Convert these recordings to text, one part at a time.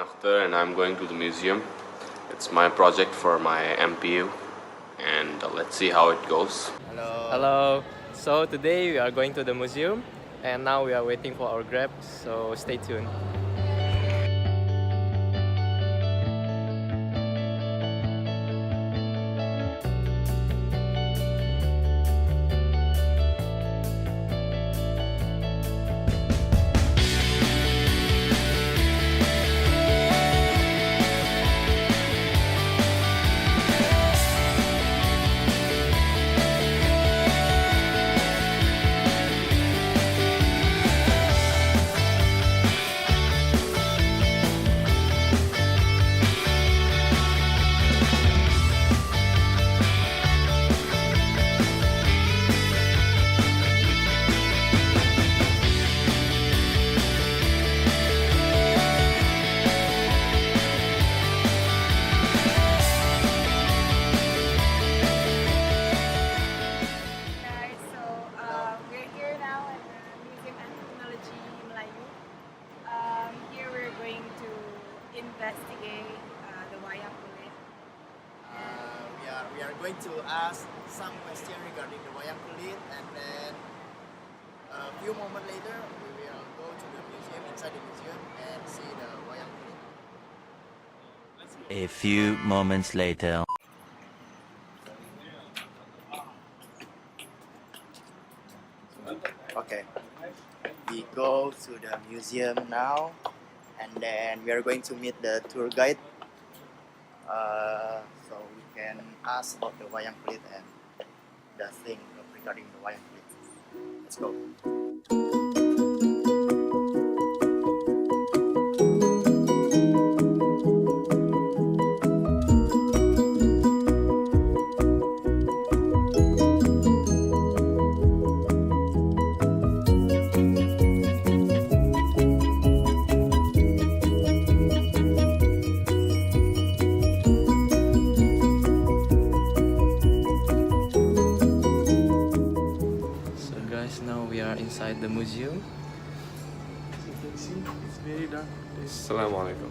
Akhtar and I'm going to the museum. It's my project for my MPU and let's see how it goes. Hello. So today we are going to the museum and now we are waiting for our Grab, so stay tuned. We're here now at the Museum of Etymology Melayu. Here we're going to investigate the Wayang Kulit. We are going to ask some questions regarding the Wayang Kulit, and then a few moments later we will go to the museum, inside the museum, and see the Wayang Kulit. A few moments later. Okay, we go to the museum now, and then we are going to meet the tour guide, so we can ask about the Wayang Kulit and the thing regarding the Wayang Kulit. Let's go. So guys, now we are inside the museum. As you can see, it's very dark. Assalamualaikum.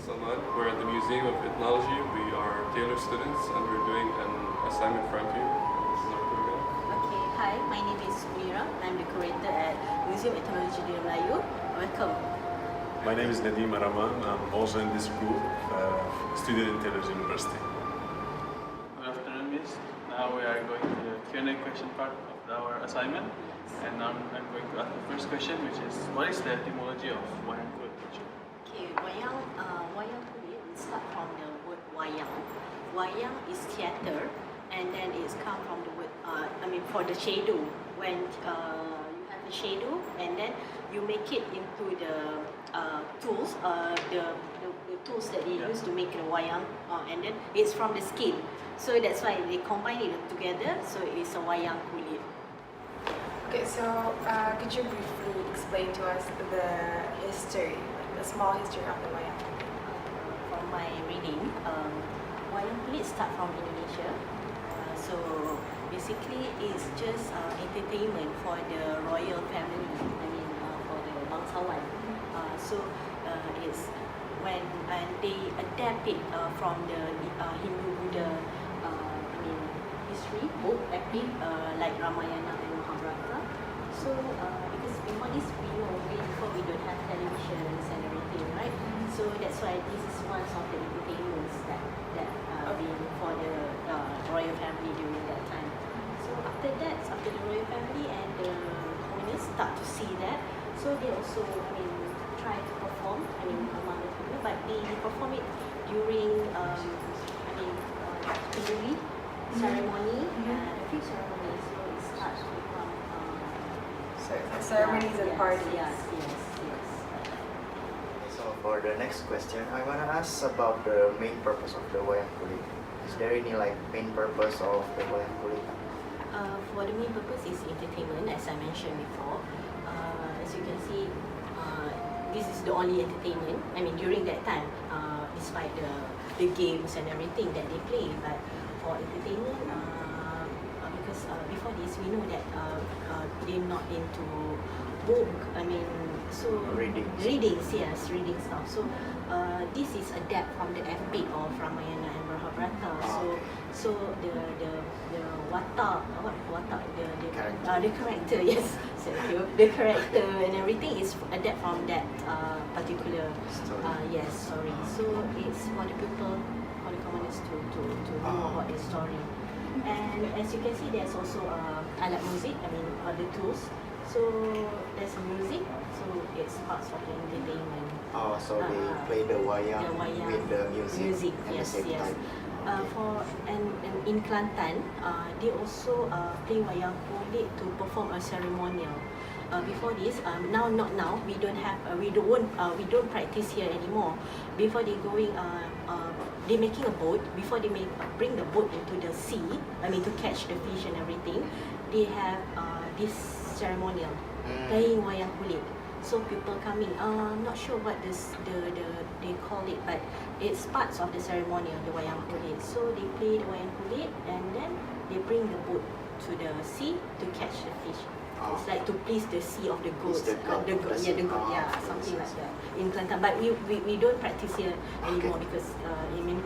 Salman, we're at the Museum of Etymology. We are Taylor students and we're doing an assignment for MPU. This is our tour guide. Okay, hi, my name is Mira. I'm the curator at Museum Etymology di Melayu. Welcome. My name is Nadim Araman. I'm also in this group, student in Taylor's University. Good afternoon, Miss. Now we are going to the Q&A question part of our assignment. And now I'm going to ask the first question, which is, what is the etymology of Wayang Kulit? Okay, Wayang Kulit, we start from the word Wayang. Wayang is theatre, and then it's come from the word, for the shadow. When you have the shadow, and then you make it into the tools, the tools that they use to make the wayang, and then it's from the skin. So that's why they combine it together, so it's a Wayang Kulit. Okay, so could you briefly explain to us the history, the small history of the Wayang? From my reading, Wayang Kulit start from Indonesia. So basically, it's just entertainment for the royal family. For the bangsawan. It's when they adapt it from the Hindu Buddha, history book, epic like Ramayana and Mahabharata. So because before this, before we don't have televisions and everything, right? So that's why this is one of the entertainments that being for the royal family during that time. So after that, after the royal family and the commoners start to see that, so they also try to perform among the people, but they perform it during Hindu ceremony, a few ceremonies, so it starts to become ceremonies and parties. Yes. So for the next question, I want to ask about the main purpose of the Wayang Kulit. Is there any main purpose of the Wayang Kulit? For the main purpose is entertainment, as I mentioned before. As you can see, this is the only entertainment. During that time, despite the games and everything that they play, but for entertainment, because before this we know that they're not into book. I mean, so Readings. Yes, reading stuff. So this is adapt from the epic of Ramayana and Mahabharata. So the watak, the character, yes, thank you. The character and everything is adapt from that particular story. So it's for the people, for the commoners to know about the story. And as you can see, there's also alat music. I mean, the tools. So there's music. So it's parts of the entertainment. Oh, so they play the wayang with the music at the same time. And in Kelantan, they also play Wayang Kulit to perform a ceremonial. Before this, not now. We don't practice here anymore. Before they going, they making a boat. Before they bring the boat into the sea. I mean to catch the fish and everything. They have this ceremonial playing Wayang Kulit. So people coming, I'm not sure what they call it, but it's parts of the ceremony of the Wayang Kulit. So they play the Wayang Kulit and then they bring the boat to the sea to catch the fish. It's like to please the sea of the goats, something like that in Kelantan. But we don't practice here anymore because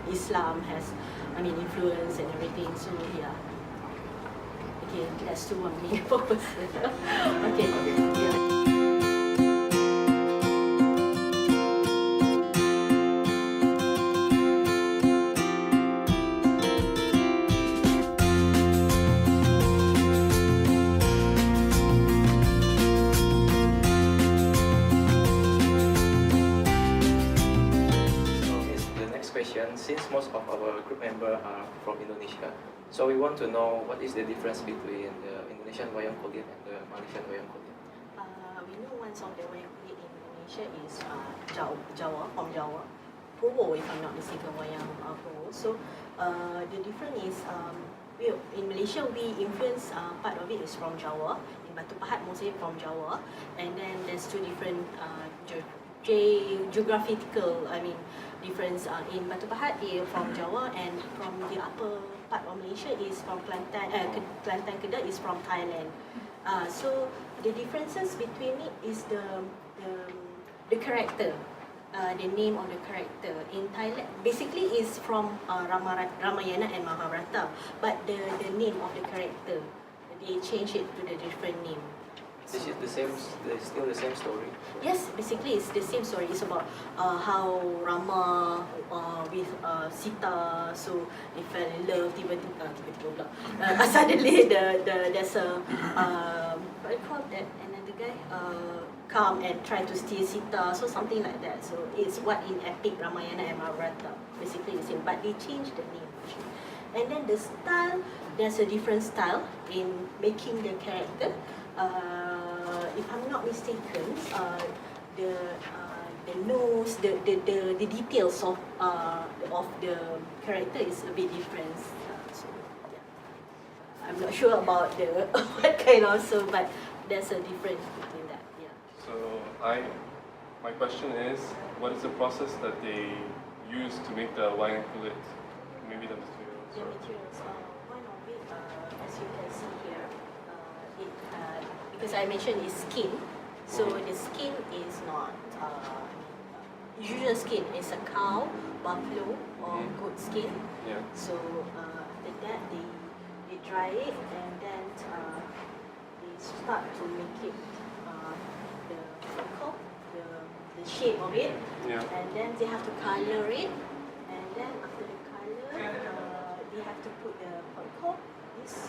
Islam has, influence and everything. So yeah. Okay, that's too main purpose. Okay. Yeah. Since most of our group members are from Indonesia, so we want to know what is the difference between the Indonesian Wayang Kulit and the Malaysian Wayang Kulit. We know one of the Wayang Kulit in Indonesia is Jawa, from Jawa. Powo, if I'm not mistaken, Wayang Powo. So the difference is in Malaysia we influence part of it is from Jawa. In Batu Pahat mostly from Jawa, and then there's two different geographical difference. In Batu Pahat they from Jawa, and from the upper part of Malaysia is from Kelantan. Kelantan Kedah is from Thailand. So the differences between it is the character, the name of the character. In Thailand, basically is from Ramayana and Mahabharata, but the name of the character they change it to the different name. This is the same. Still the same story. Yes, basically it's the same story. It's about how Rama with Sita, so they fell in love. Tiba-tiba pula. Suddenly there's a what do you call that? Another guy come and try to steal Sita. So something like that. So it's what in epic Ramayana and Mahabharata. Basically the same, but they changed the name. And then the style, there's a different style in making the character. If I'm not mistaken, the nose, the details of the character is a bit different. So yeah. I'm not sure about the what kind also, but there's a difference between that. Yeah. So my question is, what is the process that they use to make the wayang kulit? Maybe the materials. The materials. One of it, as you can see here, because I mentioned is skin. So the skin is not usual skin. It's a cow, buffalo, or goat skin. Yeah. So after that they dry it, and then they start to make it the shape of it. Yeah. And then they have to color it, and then after the color, they have to put the this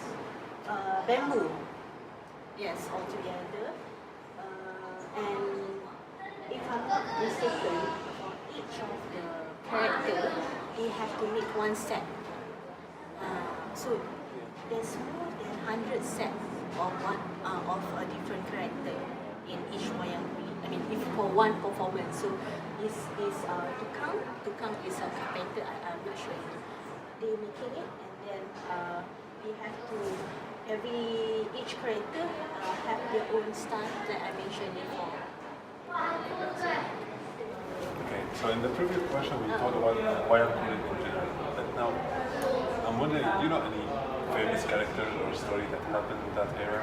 bamboo. Yes, all together. And if I'm not mistaken, for each of the character, they have to make one set. So there's more than 100 sets of a different character in each wayang kulit. If for one performance. So tukang is a carpenter. I'm not sure. They making it, and then they have to. Each character have their own style that I mentioned before. Okay, so in the previous question we talked about wayang kulit in general, but now I'm wondering, do you know any famous characters or story that happened in that era?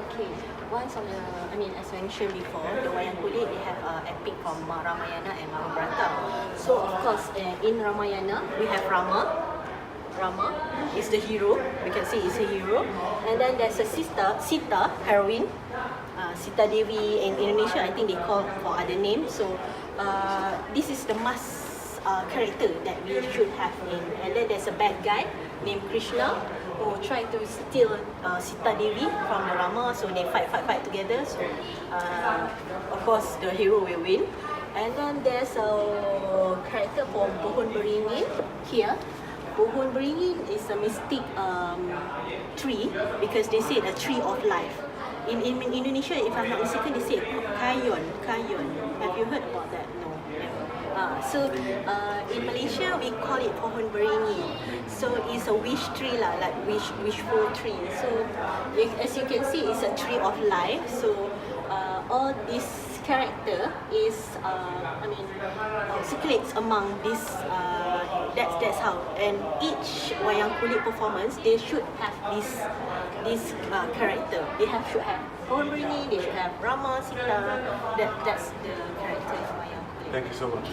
Okay. Once on the, as mentioned before, the Wayang Kulit, they have epic from Ramayana and Mahabharata. So of course, in Ramayana, we have Rama. Rama is the hero. We can see he's a hero. And then there's a sister, Sita, heroine. Sita Devi in Indonesia, I think they call for other names. So this is the must character that we should have in. And then there's a bad guy named Krishna who tried to steal Sita Devi from the Rama. So they fight together. So of course the hero will win. And then there's a character for Pohon Beringin here. Pohon Beringin is a mystic tree because they say a tree of life. In Indonesia, if I'm not mistaken, they say kayon. Have you heard about that? No. So in Malaysia, we call it Pohon Beringin. So it's a wish tree lah, like wishful tree. So as you can see, it's a tree of life. So all this character is circulates among this. That's how. And each Wayang Kulit performance, they should have this character. Should have Pohon Beringin, they should have Rama, Sita. That's the character of Wayang Kulit. Thank you so much.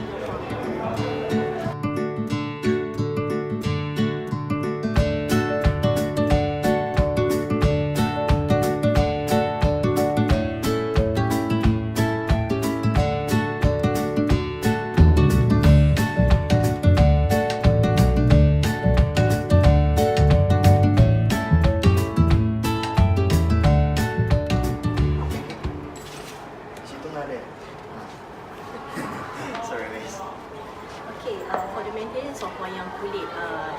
Sorry, guys. Okay, for the maintenance of Wayang Kulit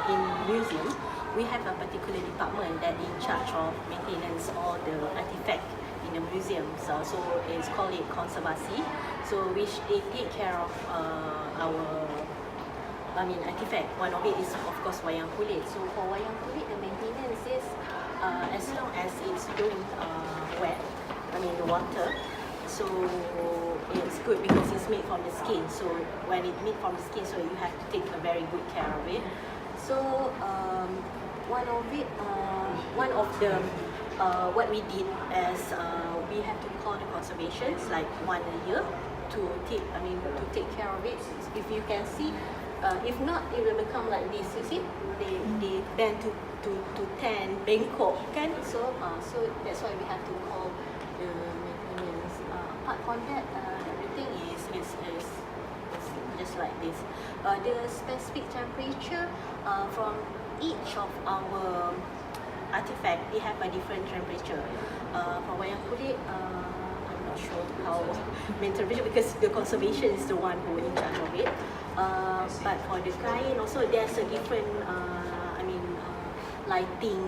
in museum, we have a particular department that in charge of maintenance all the artifact in the museum. So it's called it conservasi. So which they take care of our artifact. One of it is of course Wayang Kulit. So for Wayang Kulit, the maintenance is as long as it's going wet, the water. So it's good because it's made from the skin. So when it's made from the skin, so you have to take a very good care of it. So one of the what we did is we have to call the conservations like one a year to take care of it. If you can see, if not, it will become like this. You see, they bend to tan bengkok, kan? So that's why we have to call the maintenance. Apart from that, everything is just like this. The specific temperature from each of our artifact, they have a different temperature. For Wayang Kulit, I'm not sure how main temperature because the conservation is the one who in charge of it. But for the kain also, there's a different lighting.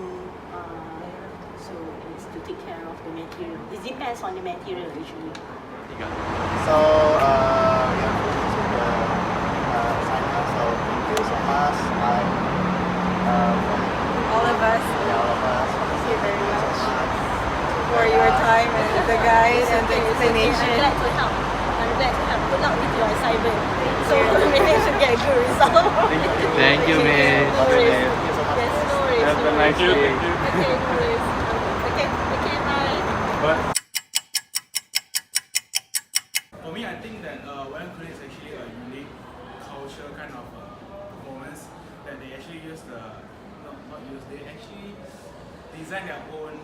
So it's to take care of the material. It depends on the material usually. So we are going to the sign up. So thank you so much. All of us. Thank you very much for your time and the guide and the explanation. I'm glad to help. Good luck with your assignment. So maybe you should get a good result. Thank you, Miss. No worries. Yes, no worries. Have a nice day. Okay, no worries. Okay, bye. Bye. For me, I think that Wayang Kulit is actually a unique culture kind of performance that they actually use they actually design their own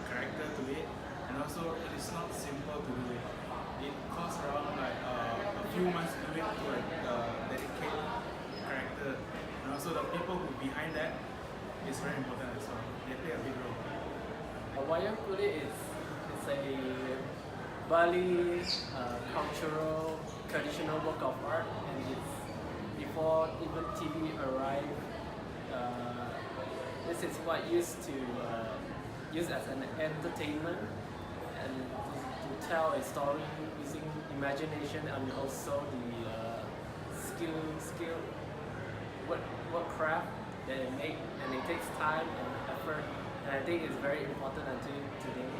character to it, and also it is not simple to do it. It costs around a few months to do it to dedicate character, and also the people who behind that is very important as well. They play a big role. Wayang Kulit is a Bali cultural traditional work of art, and it's before even TV arrived. This is what used to use as an entertainment and to tell a story using imagination and also the skill what craft that they make, and it takes time and effort, and I think it's very important until today.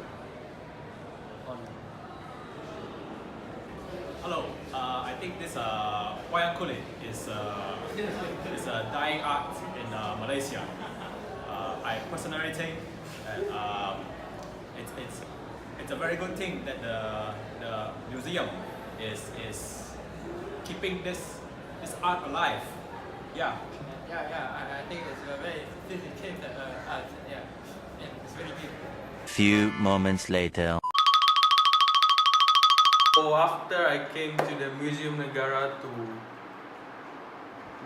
Hello, I think this Wayang Kulit is a dying art in Malaysia. I personally think that it's a very good thing that the museum is keeping this art alive. Yeah. I think it's a very dedicated art. Yeah, it's very good. Few moments later. So after I came to the Museum Negara to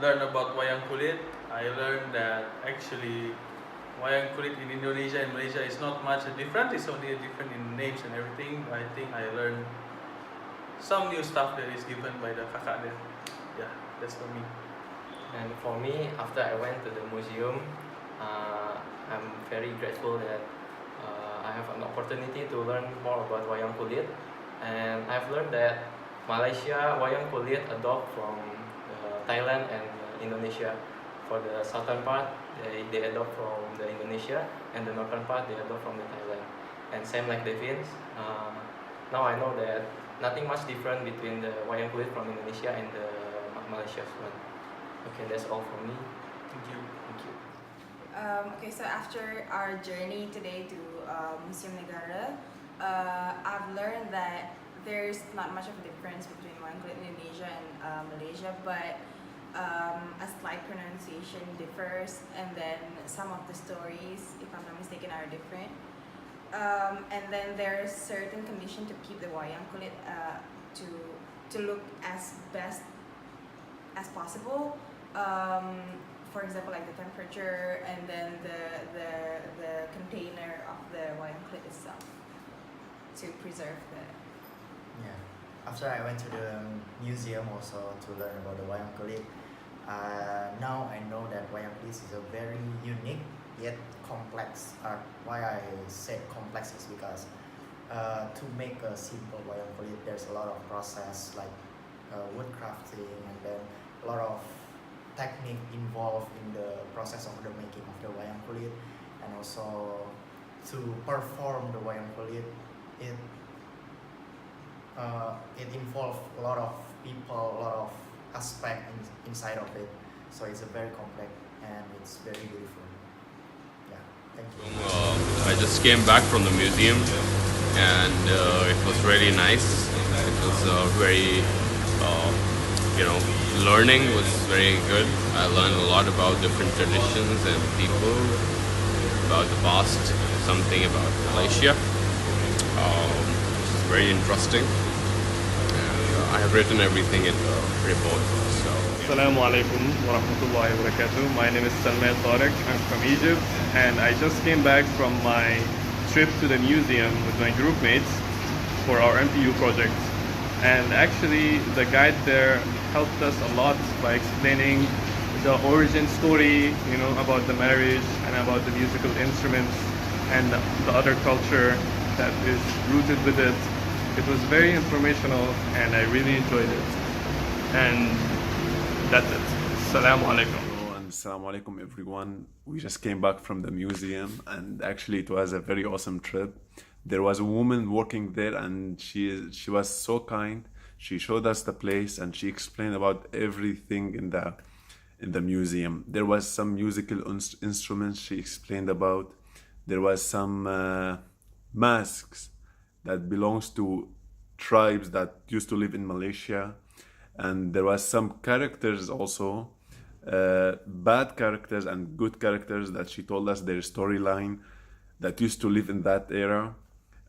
learn about Wayang Kulit, I learned that actually Wayang Kulit in Indonesia and Malaysia is not much different. It's only different in names and everything. But I think I learned some new stuff that is given by the kakak there. Yeah, that's for me. And for me, after I went to the museum, I'm very grateful that I have an opportunity to learn more about Wayang Kulit. And I've learned that Malaysia Wayang Kulit adopt from Thailand and Indonesia. For the southern part, they adopt from the Indonesia, and the northern part they adopt from the Thailand. And same like the Finns. Now I know that nothing much different between the Wayang Kulit from Indonesia and the Malaysia one. Okay, that's all from me. Thank you. Thank you. Okay, so after our journey today to Museum Negara, I've learned that there's not much of a difference between Wayang Kulit Indonesia and Malaysia, but a slight pronunciation differs, and then some of the stories, if I'm not mistaken, are different. And then there's certain condition to keep the Wayang Kulit to look as best as possible. For example, like the temperature, and then the container of the Wayang Kulit itself, to preserve the. Yeah. After I went to the museum also to learn about the Wayang Kulit, now I know that Wayang Kulit is a very unique yet complex art. Why I say complex is because to make a simple Wayang Kulit, there's a lot of process like wood crafting, and then a lot of technique involved in the process of the making of the Wayang Kulit, and also to perform the Wayang Kulit, it involves a lot of people, a lot of aspect inside of it. So it's a very complex and it's very beautiful. Yeah, thank you. I just came back from the museum, and it was really nice. It was very, learning was very good. I learned a lot about different traditions and people, about the past, something about Malaysia, which is very interesting. And I have written everything in the report. So. Assalamu alaikum wa rahmatullahi wa barakatuh. My name is Salman Tariq. I'm from Egypt, and I just came back from my trip to the museum with my group mates for our MPU project. And actually, the guide there helped us a lot by explaining the origin story, about the marriage and about the musical instruments and the other culture that is rooted with it. It was very informational, and I really enjoyed it. And that's it. Assalamu alaikum. Hello and assalamu alaikum everyone. We just came back from the museum, and actually it was a very awesome trip. There was a woman working there, and she was so kind. She showed us the place, and she explained about everything in the museum. There was some musical instruments she explained about. There was some masks that belongs to tribes that used to live in Malaysia, and there was some characters also, bad characters and good characters, that she told us their storyline that used to live in that era.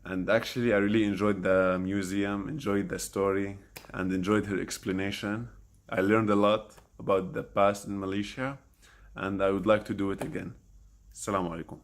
And actually I really enjoyed the museum, enjoyed the story, and enjoyed her explanation. I learned a lot about the past in Malaysia, and I would like to do it again. Assalamu alaikum.